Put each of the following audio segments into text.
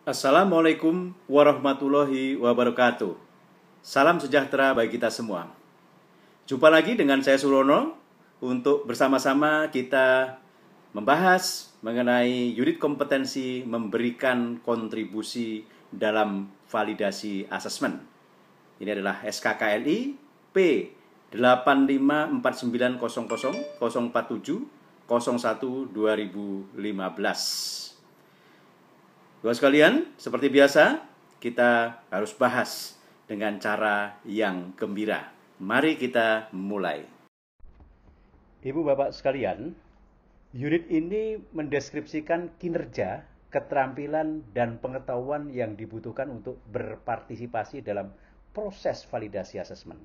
Assalamualaikum warahmatullahi wabarakatuh. Salam sejahtera bagi kita semua. Jumpa lagi dengan saya Surono untuk bersama-sama kita membahas mengenai unit kompetensi memberikan kontribusi dalam validasi asesmen. Ini adalah SKKLI P8590004701/2015. Bapak sekalian, seperti biasa, kita harus bahas dengan cara yang gembira. Mari kita mulai. Ibu bapak sekalian, unit ini mendeskripsikan kinerja, keterampilan, dan pengetahuan yang dibutuhkan untuk berpartisipasi dalam proses validasi asesmen.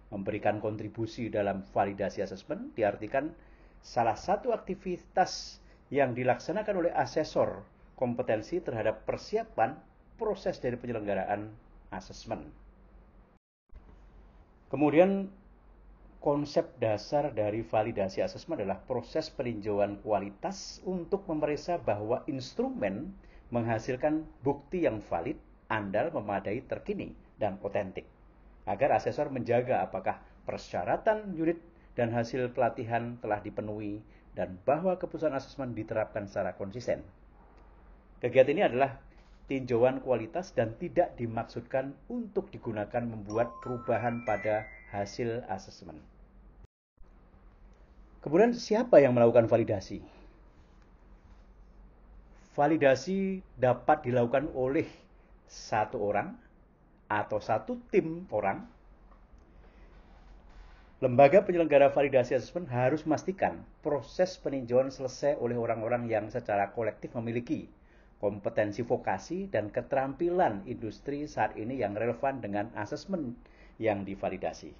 Memberikan kontribusi dalam validasi asesmen diartikan salah satu aktivitas yang dilaksanakan oleh asesor kompetensi terhadap persiapan proses dari penyelenggaraan asesmen. Kemudian konsep dasar dari validasi asesmen adalah proses peninjauan kualitas untuk memeriksa bahwa instrumen menghasilkan bukti yang valid, andal, memadai, terkini, dan otentik, agar asesor menjaga apakah persyaratan unit dan hasil pelatihan telah dipenuhi dan bahwa keputusan asesmen diterapkan secara konsisten. Kegiatan ini adalah tinjauan kualitas dan tidak dimaksudkan untuk digunakan membuat perubahan pada hasil asesmen. Kemudian siapa yang melakukan validasi? Validasi dapat dilakukan oleh satu orang atau satu tim orang. Lembaga penyelenggara validasi asesmen harus memastikan proses peninjauan selesai oleh orang-orang yang secara kolektif memiliki kompetensi vokasi dan keterampilan industri saat ini yang relevan dengan asesmen yang divalidasi.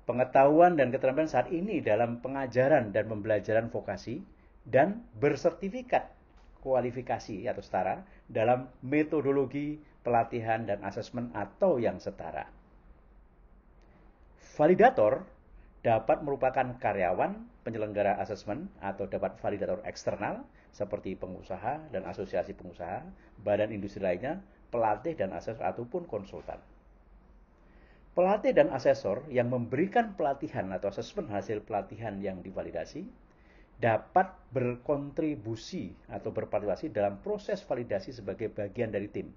Pengetahuan dan keterampilan saat ini dalam pengajaran dan pembelajaran vokasi dan bersertifikat kualifikasi atau setara dalam metodologi pelatihan dan asesmen atau yang setara. Validator dapat merupakan karyawan penyelenggara asesmen atau dapat validator eksternal seperti pengusaha dan asosiasi pengusaha, badan industri lainnya, pelatih dan asesor ataupun konsultan. Pelatih dan asesor yang memberikan pelatihan atau asesmen hasil pelatihan yang divalidasi dapat berkontribusi atau berpartisipasi dalam proses validasi sebagai bagian dari tim.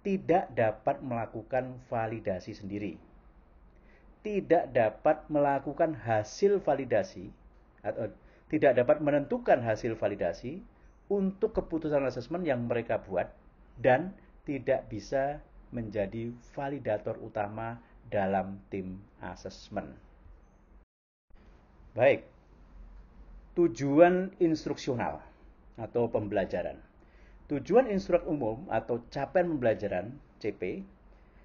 Tidak dapat melakukan validasi sendiri. Tidak dapat melakukan hasil validasi atau tidak dapat menentukan hasil validasi untuk keputusan asesmen yang mereka buat dan tidak bisa menjadi validator utama dalam tim asesmen. Baik, tujuan instruksional atau pembelajaran. Tujuan instruksi umum atau capaian pembelajaran CP,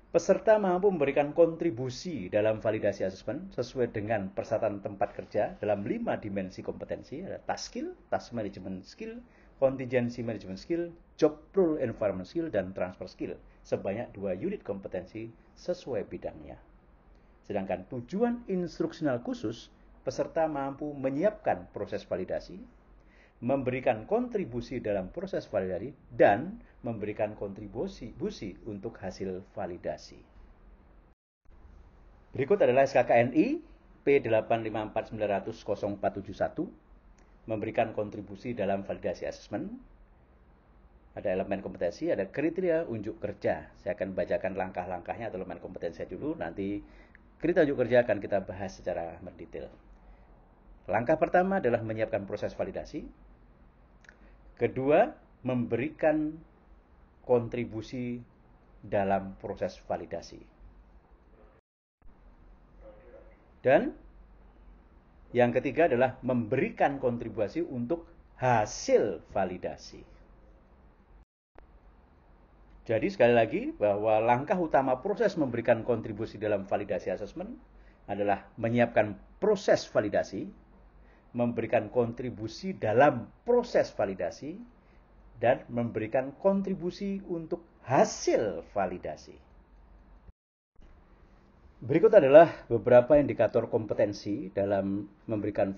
peserta mampu memberikan kontribusi dalam validasi asesmen sesuai dengan persyaratan tempat kerja dalam 5 dimensi kompetensi, ada task skill, task management skill, contingency management skill, job role environment skill, dan transfer skill, sebanyak 2 unit kompetensi sesuai bidangnya. Sedangkan tujuan instruksional khusus, peserta mampu menyiapkan proses validasi, memberikan kontribusi dalam proses validasi, dan memberikan kontribusi untuk hasil validasi. Berikut adalah SKKNI P8549000471 memberikan kontribusi dalam validasi asesmen. Ada elemen kompetensi, ada kriteria unjuk kerja. Saya akan bacakan langkah-langkahnya atau elemen kompetensi dulu, nanti kriteria unjuk kerja akan kita bahas secara mendetail. Langkah pertama adalah menyiapkan proses validasi. Kedua, memberikan kontribusi dalam proses validasi. Dan yang ketiga adalah memberikan kontribusi untuk hasil validasi. Jadi sekali lagi bahwa langkah utama proses memberikan kontribusi dalam validasi asesmen adalah menyiapkan proses validasi, memberikan kontribusi dalam proses validasi, dan memberikan kontribusi untuk hasil validasi. Berikut adalah beberapa indikator kompetensi dalam memberikan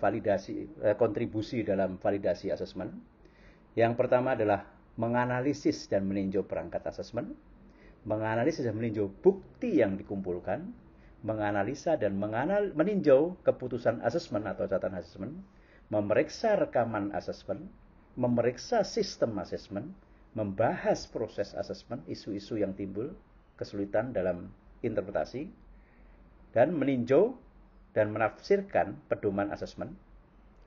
kontribusi dalam validasi asesmen. Yang pertama adalah menganalisis dan meninjau perangkat asesmen, menganalisis dan meninjau bukti yang dikumpulkan, menganalisa dan meninjau keputusan asesmen atau catatan asesmen, memeriksa rekaman asesmen, memeriksa sistem asesmen, membahas proses asesmen, isu-isu yang timbul, kesulitan dalam interpretasi, dan meninjau dan menafsirkan pedoman asesmen,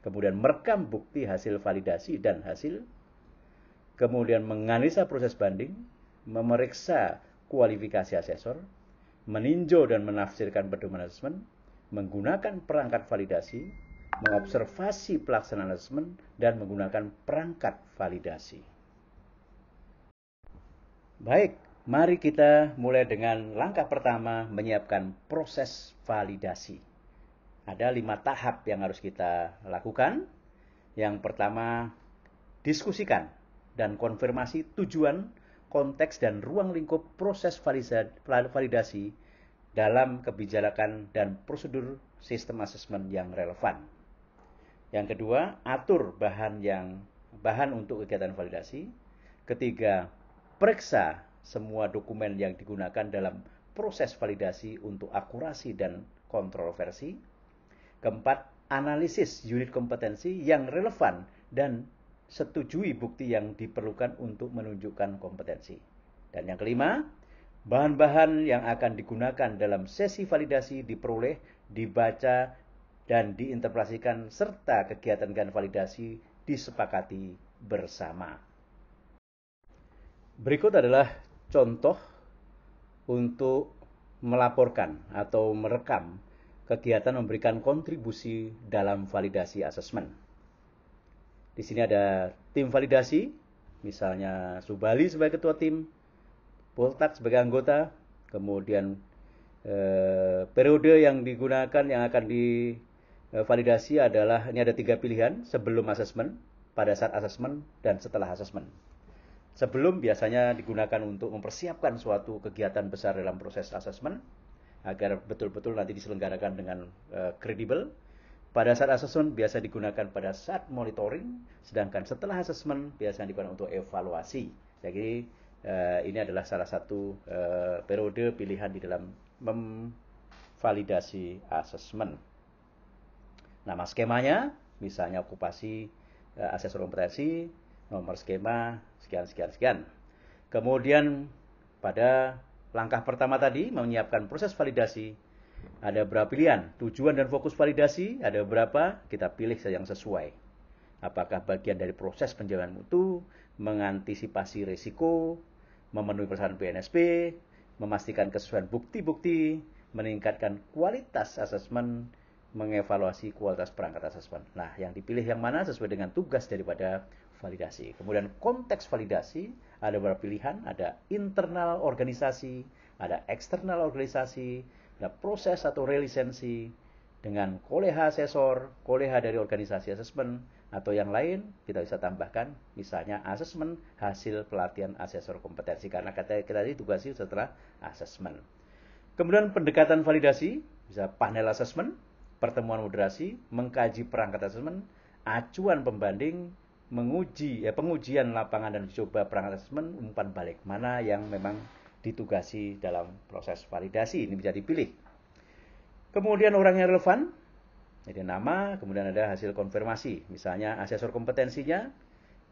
kemudian merekam bukti hasil validasi dan hasil, kemudian menganalisa proses banding, memeriksa kualifikasi asesor, meninjau dan menafsirkan pedoman asesmen, menggunakan perangkat validasi, mengobservasi pelaksanaan asesmen, dan menggunakan perangkat validasi. Baik, mari kita mulai dengan langkah pertama, menyiapkan proses validasi. Ada 5 tahap yang harus kita lakukan. Yang pertama, diskusikan dan konfirmasi tujuan, konteks, dan ruang lingkup proses validasi dalam kebijakan dan prosedur sistem asesmen yang relevan. Yang kedua, atur bahan untuk kegiatan validasi. Ketiga, periksa semua dokumen yang digunakan dalam proses validasi untuk akurasi dan kontroversi. Keempat, analisis unit kompetensi yang relevan dan setujui bukti yang diperlukan untuk menunjukkan kompetensi. Dan yang kelima, bahan-bahan yang akan digunakan dalam sesi validasi diperoleh, dibaca, dan diinterpretasikan serta kegiatan validasi disepakati bersama. Berikut adalah contoh untuk melaporkan atau merekam kegiatan memberikan kontribusi dalam validasi asesmen. Di sini ada tim validasi, misalnya Subali sebagai ketua tim, Poltak sebagai anggota, kemudian periode yang digunakan yang akan divalidasi adalah, ini ada 3 pilihan, sebelum asesmen, pada saat asesmen, dan setelah asesmen. Sebelum biasanya digunakan untuk mempersiapkan suatu kegiatan besar dalam proses asesmen, agar betul-betul nanti diselenggarakan dengan kredibel. Pada saat asesmen biasa digunakan pada saat monitoring, sedangkan setelah asesmen biasanya digunakan untuk evaluasi. Jadi ini adalah salah satu periode pilihan di dalam memvalidasi asesmen. Nama skemanya, misalnya okupasi asesor kompetensi, nomor skema, sekian. Kemudian pada langkah pertama tadi, menyiapkan proses validasi, ada berapa pilihan? Tujuan dan fokus validasi, ada berapa? Kita pilih yang sesuai. Apakah bagian dari proses penjaminan mutu, mengantisipasi risiko, memenuhi persyaratan PNSP, memastikan kesesuaian bukti-bukti, meningkatkan kualitas asesmen, mengevaluasi kualitas perangkat asesmen. Nah, yang dipilih yang mana sesuai dengan tugas daripada validasi. Kemudian konteks validasi, ada beberapa pilihan, ada internal organisasi, ada eksternal organisasi, ada proses atau relisensi dengan koleha asesor, koleha dari organisasi asesmen, atau yang lain kita bisa tambahkan, misalnya asesmen hasil pelatihan asesor kompetensi, karena kita tadi tugasnya setelah asesmen. Kemudian pendekatan validasi, bisa panel asesmen, pertemuan moderasi, mengkaji perangkat asesmen, acuan pembanding, pengujian lapangan dan coba perangkat asesmen, umpan balik, mana yang memang ditugasi dalam proses validasi, ini bisa dipilih. Kemudian orang yang relevan, jadi nama, kemudian ada hasil konfirmasi, misalnya asesor kompetensinya,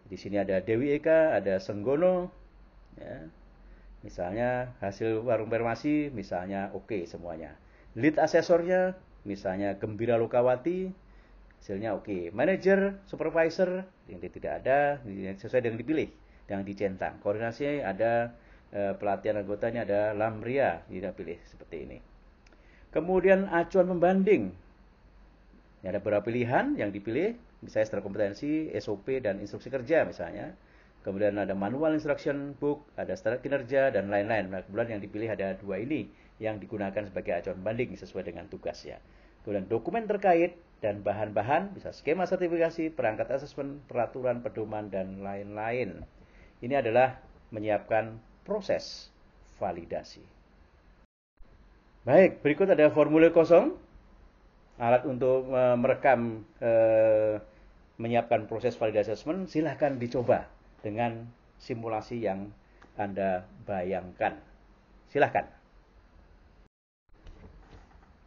di sini ada Dewi Eka, ada Senggono, ya. Misalnya hasil konfirmasi, misalnya oke semuanya. Lead asesornya, misalnya Gembira Lokawati, hasilnya oke. Manager, supervisor, yang tidak ada, sesuai dengan dipilih, yang dicentang. Koordinasi ada pelatihan anggotanya, ada Lamria, tidak pilih seperti ini. Kemudian acuan pembanding. Ini ada beberapa pilihan yang dipilih, misalnya setelah kompetensi, SOP, dan instruksi kerja misalnya. Kemudian ada manual instruction book, ada standar kinerja, dan lain-lain. Nah, kemudian yang dipilih ada 2 ini yang digunakan sebagai acuan pembanding sesuai dengan tugasnya. Kemudian dokumen terkait dan bahan-bahan, bisa skema sertifikasi, perangkat asesmen, peraturan, pedoman, dan lain-lain. Ini adalah menyiapkan proses validasi. Baik, berikut ada formulir kosong, alat untuk merekam menyiapkan proses validasi asesmen, silahkan dicoba dengan simulasi yang Anda bayangkan. Silahkan.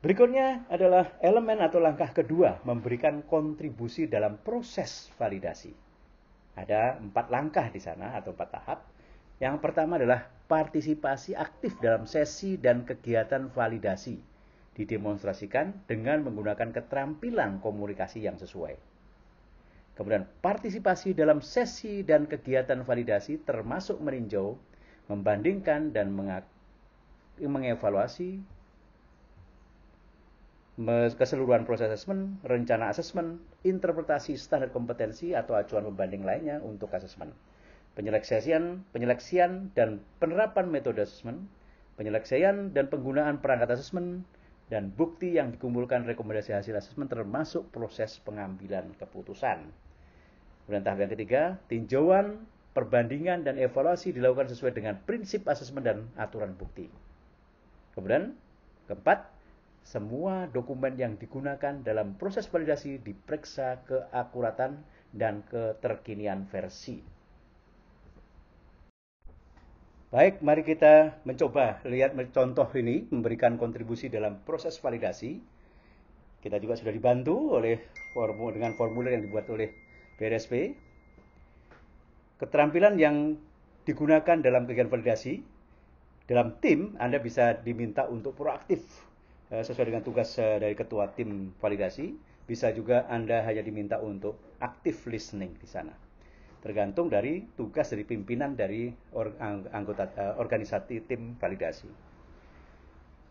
Berikutnya adalah elemen atau langkah kedua, memberikan kontribusi dalam proses validasi. Ada 4 langkah di sana atau 4 tahap. Yang pertama adalah partisipasi aktif dalam sesi dan kegiatan validasi. Didemonstrasikan dengan menggunakan keterampilan komunikasi yang sesuai. Kemudian partisipasi dalam sesi dan kegiatan validasi termasuk meninjau, membandingkan dan mengevaluasi keseluruhan proses asesmen, rencana asesmen, interpretasi standar kompetensi atau acuan pembanding lainnya untuk asesmen. Penyeleksian dan penerapan metode asesmen, penyelesaian dan penggunaan perangkat asesmen, dan bukti yang dikumpulkan rekomendasi hasil asesmen termasuk proses pengambilan keputusan. Kemudian tahap yang ketiga, tinjauan, perbandingan, dan evaluasi dilakukan sesuai dengan prinsip asesmen dan aturan bukti. Kemudian keempat, semua dokumen yang digunakan dalam proses validasi diperiksa keakuratan dan keterkinian versi. Baik, mari kita mencoba lihat contoh ini memberikan kontribusi dalam proses validasi. Kita juga sudah dibantu dengan formulir yang dibuat oleh BRSP. Keterampilan yang digunakan dalam kegiatan validasi dalam tim, Anda bisa diminta untuk proaktif sesuai dengan tugas dari ketua tim validasi. Bisa juga Anda hanya diminta untuk active listening di sana. Tergantung dari tugas dari pimpinan dari anggota organisasi tim validasi.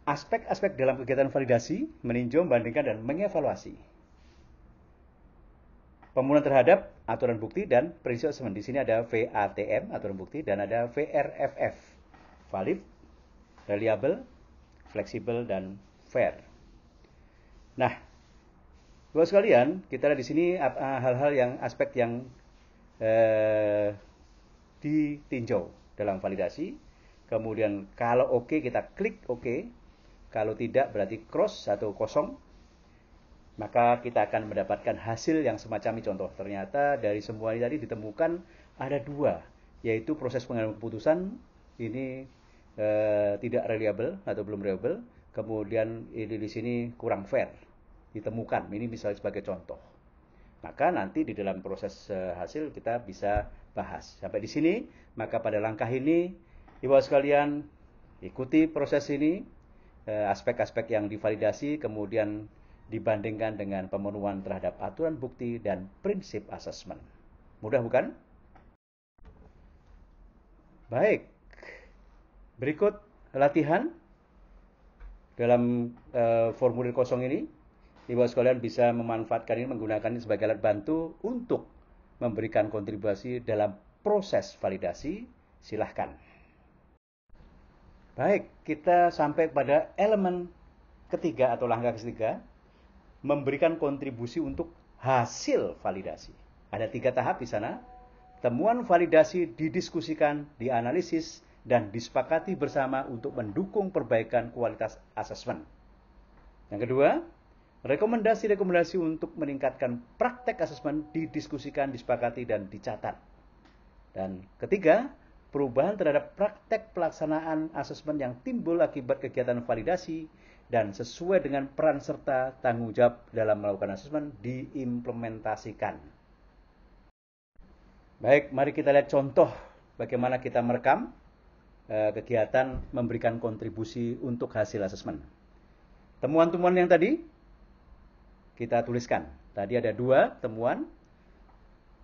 Aspek-aspek dalam kegiatan validasi, meninjau, membandingkan, dan mengevaluasi. Pemenuhan terhadap aturan bukti dan prinsip asesmen. Di sini ada VATM, aturan bukti, dan ada VRFF, valid, reliable, fleksibel, dan fair. Nah, Bapak sekalian, kita lihat di sini hal-hal yang aspek yang ditinjau dalam validasi. Kemudian kalau oke, kita klik oke. Kalau tidak berarti cross atau kosong. Maka kita akan mendapatkan hasil yang semacam ini. Contoh, ternyata dari semua ini tadi ditemukan ada 2, yaitu proses pengambilan keputusan ini tidak reliable atau belum reliable. Kemudian ini di sini kurang fair ditemukan. Ini misalnya sebagai contoh. Maka nanti di dalam proses hasil kita bisa bahas. Sampai di sini, maka pada langkah ini, Ibu sekalian, ikuti proses ini, aspek-aspek yang divalidasi, kemudian dibandingkan dengan pemenuhan terhadap aturan bukti dan prinsip asesmen. Mudah bukan? Baik. Berikut latihan dalam formulir kosong ini. Ibu sekalian bisa memanfaatkan ini, menggunakan ini sebagai alat bantu untuk memberikan kontribusi dalam proses validasi. Silahkan. Baik, kita sampai pada elemen ketiga atau langkah ketiga, memberikan kontribusi untuk hasil validasi. Ada 3 tahap di sana. Temuan validasi didiskusikan, dianalisis, dan disepakati bersama untuk mendukung perbaikan kualitas asesmen. Yang kedua, rekomendasi-rekomendasi untuk meningkatkan praktek asesmen didiskusikan, disepakati, dan dicatat. Dan ketiga, perubahan terhadap praktek pelaksanaan asesmen yang timbul akibat kegiatan validasi dan sesuai dengan peran serta tanggung jawab dalam melakukan asesmen diimplementasikan. Baik, mari kita lihat contoh bagaimana kita merekam kegiatan memberikan kontribusi untuk hasil asesmen. Temuan-temuan yang tadi kita tuliskan. Tadi ada 2 temuan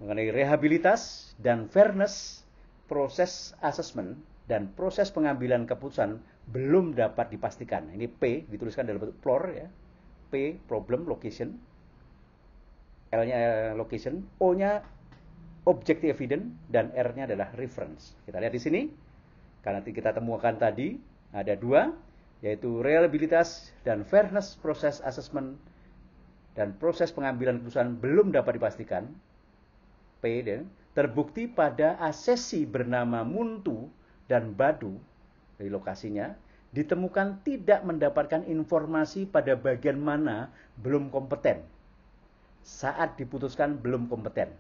mengenai rehabilitas dan fairness proses asesmen dan proses pengambilan keputusan belum dapat dipastikan. Ini P dituliskan dalam bentuk PLOR ya. P problem location, L-nya location, O-nya objective evidence, dan R-nya adalah reference. Kita lihat di sini. Karena kita temukan tadi ada 2, yaitu reliabilitas dan fairness proses asesmen dan proses pengambilan keputusan belum dapat dipastikan. P terbukti pada asesi bernama Muntu dan Badu dari lokasinya ditemukan tidak mendapatkan informasi pada bagian mana belum kompeten, saat diputuskan belum kompeten.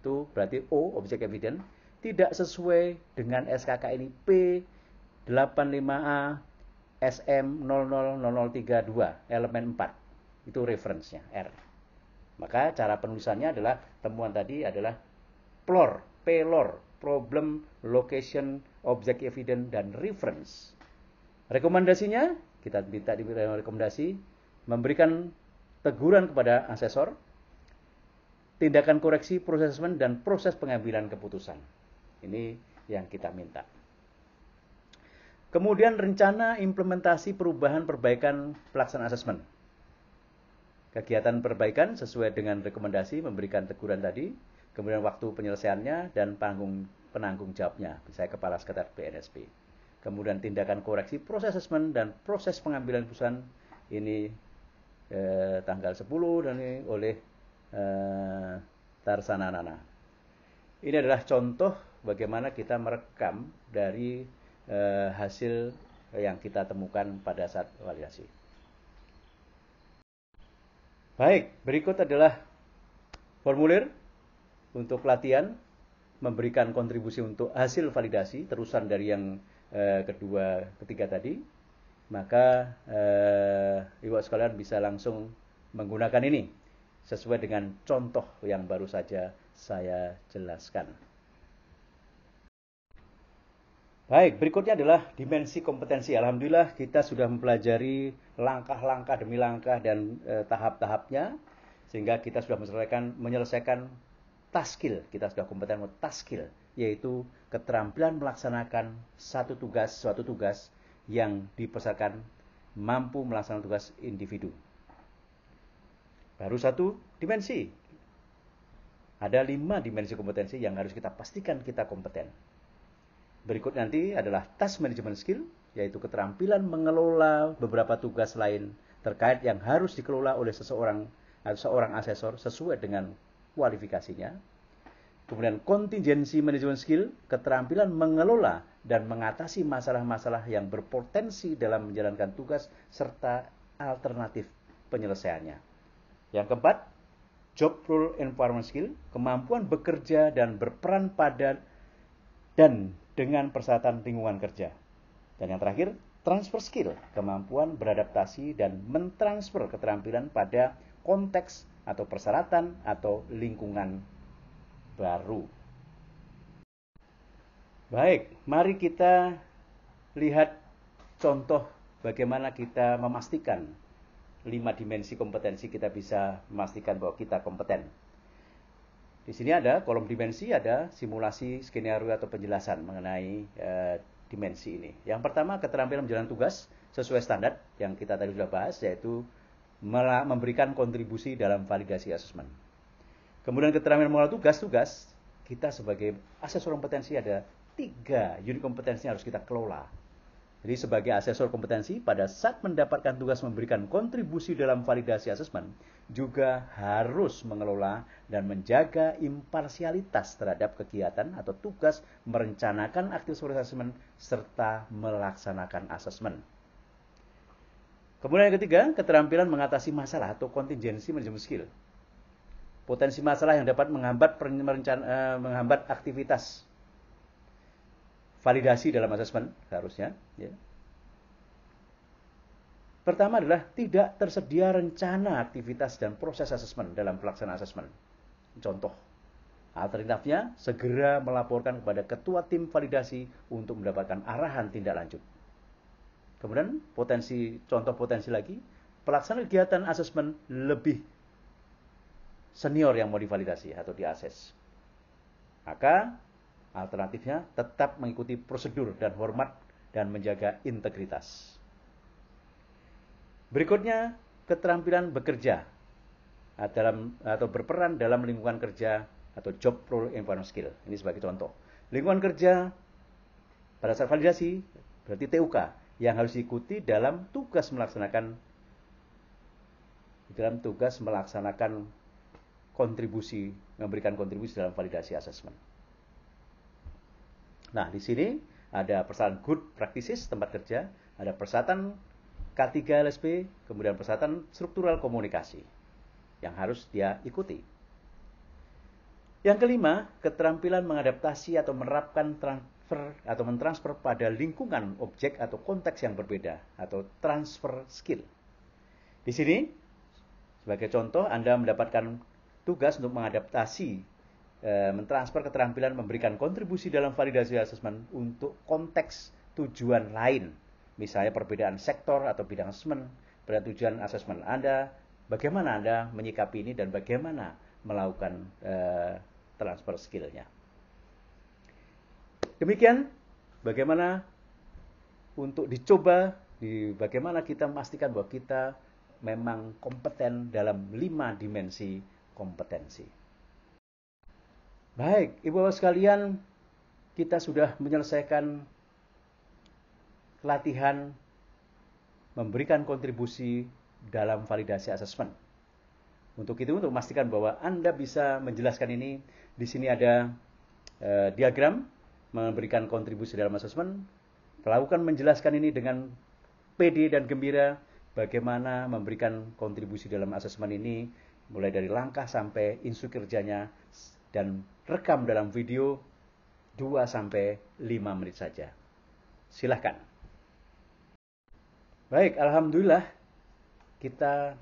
Itu berarti O, objek evidence, tidak sesuai dengan SKK ini P85A SM000032 elemen 4. Itu reference-nya R. Maka cara penulisannya adalah temuan tadi adalah PLOR, PLOR, problem, location, object evidence, dan reference. Rekomendasinya, kita minta di rekomendasi, memberikan teguran kepada asesor, tindakan koreksi, proses asesmen, dan proses pengambilan keputusan. Ini yang kita minta. Kemudian rencana implementasi perubahan perbaikan pelaksanaan asesmen. Kegiatan perbaikan sesuai dengan rekomendasi memberikan teguran tadi, kemudian waktu penyelesaiannya dan penanggung jawabnya, misalnya Kepala Sekretariat BNSP. Kemudian tindakan koreksi, proses asesmen dan proses pengambilan keputusan ini tanggal 10 dan ini oleh Tarsana Nana. Ini adalah contoh bagaimana kita merekam dari hasil yang kita temukan pada saat validasi. Baik, berikut adalah formulir untuk latihan memberikan kontribusi untuk hasil validasi terusan dari yang ketiga tadi. Maka Ibu sekalian bisa langsung menggunakan ini sesuai dengan contoh yang baru saja saya jelaskan. Baik, berikutnya adalah dimensi kompetensi. Alhamdulillah kita sudah mempelajari langkah-langkah demi langkah dan tahap-tahapnya, sehingga kita sudah menyelesaikan task skill. Kita sudah kompeten untuk task skill, yaitu keterampilan melaksanakan suatu tugas yang dipersyaratkan mampu melaksanakan tugas individu. Baru satu dimensi. Ada 5 dimensi kompetensi yang harus kita pastikan kita kompeten. Berikut nanti adalah task management skill, yaitu keterampilan mengelola beberapa tugas lain terkait yang harus dikelola oleh seorang asesor sesuai dengan kualifikasinya. Kemudian contingency management skill, keterampilan mengelola dan mengatasi masalah-masalah yang berpotensi dalam menjalankan tugas serta alternatif penyelesaiannya. Yang keempat, job role environment skill, kemampuan bekerja dan berperan pada dan dengan persyaratan lingkungan kerja. Dan yang terakhir, transfer skill, kemampuan beradaptasi dan mentransfer keterampilan pada konteks atau persyaratan atau lingkungan baru. Baik, mari kita lihat contoh bagaimana kita memastikan 5 dimensi kompetensi kita bisa memastikan bahwa kita kompeten. Di sini ada kolom dimensi, ada simulasi skenario atau penjelasan mengenai dimensi ini. Yang pertama, keterampilan menjalankan tugas sesuai standar yang kita tadi sudah bahas, yaitu memberikan kontribusi dalam validasi asesmen. Kemudian keterampilan mengelola tugas, kita sebagai asesor kompetensi ada 3 unit kompetensi yang harus kita kelola. Jadi sebagai asesor kompetensi, pada saat mendapatkan tugas memberikan kontribusi dalam validasi asesmen, juga harus mengelola dan menjaga imparsialitas terhadap kegiatan atau tugas merencanakan aktivitas asesmen serta melaksanakan asesmen. Kemudian yang ketiga, keterampilan mengatasi masalah atau contingency management skill. Potensi masalah yang dapat menghambat aktivitas validasi dalam asesmen seharusnya. Ya. Pertama adalah tidak tersedia rencana aktivitas dan proses asesmen dalam pelaksanaan asesmen. Contoh, alternatifnya segera melaporkan kepada ketua tim validasi untuk mendapatkan arahan tindak lanjut. Kemudian contoh potensi lagi, pelaksanaan kegiatan asesmen lebih senior yang mau divalidasi atau diakses. Maka alternatifnya tetap mengikuti prosedur dan hormat dan menjaga integritas. Berikutnya, keterampilan bekerja atau berperan dalam lingkungan kerja atau job role environment skill. Ini sebagai contoh. Lingkungan kerja pada saat validasi berarti TUK yang harus diikuti dalam tugas melaksanakan memberikan kontribusi dalam validasi asesmen. Nah, di sini ada persyaratan good practices tempat kerja, ada persyaratan K3 LSP, kemudian persyaratan struktural komunikasi. yang harus dia ikuti. Yang kelima, keterampilan mengadaptasi atau menerapkan transfer atau mentransfer pada lingkungan objek atau konteks yang berbeda atau transfer skill. Di sini, sebagai contoh, Anda mendapatkan tugas untuk mengadaptasi, mentransfer keterampilan memberikan kontribusi dalam validasi asesmen untuk konteks tujuan lain. Misalnya perbedaan sektor atau bidang asesmen, pada tujuan asesmen Anda, bagaimana Anda menyikapi ini dan bagaimana melakukan transfer skill-nya. Demikian bagaimana untuk dicoba, bagaimana kita memastikan bahwa kita memang kompeten dalam 5 dimensi kompetensi. Baik, Ibu-Bapak sekalian, kita sudah menyelesaikan latihan memberikan kontribusi dalam validasi asesmen. Untuk itu, untuk memastikan bahwa Anda bisa menjelaskan ini, di sini ada diagram memberikan kontribusi dalam asesmen. Lakukan menjelaskan ini dengan pede dan gembira, bagaimana memberikan kontribusi dalam asesmen ini, mulai dari langkah sampai instruksi kerjanya, dan rekam dalam video 2-5 menit saja. Silahkan. Baik, alhamdulillah kita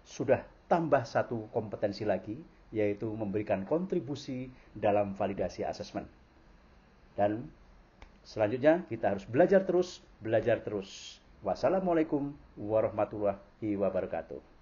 sudah tambah satu kompetensi lagi, yaitu memberikan kontribusi dalam validasi asesmen. Dan selanjutnya kita harus belajar terus. Wassalamualaikum warahmatullahi wabarakatuh.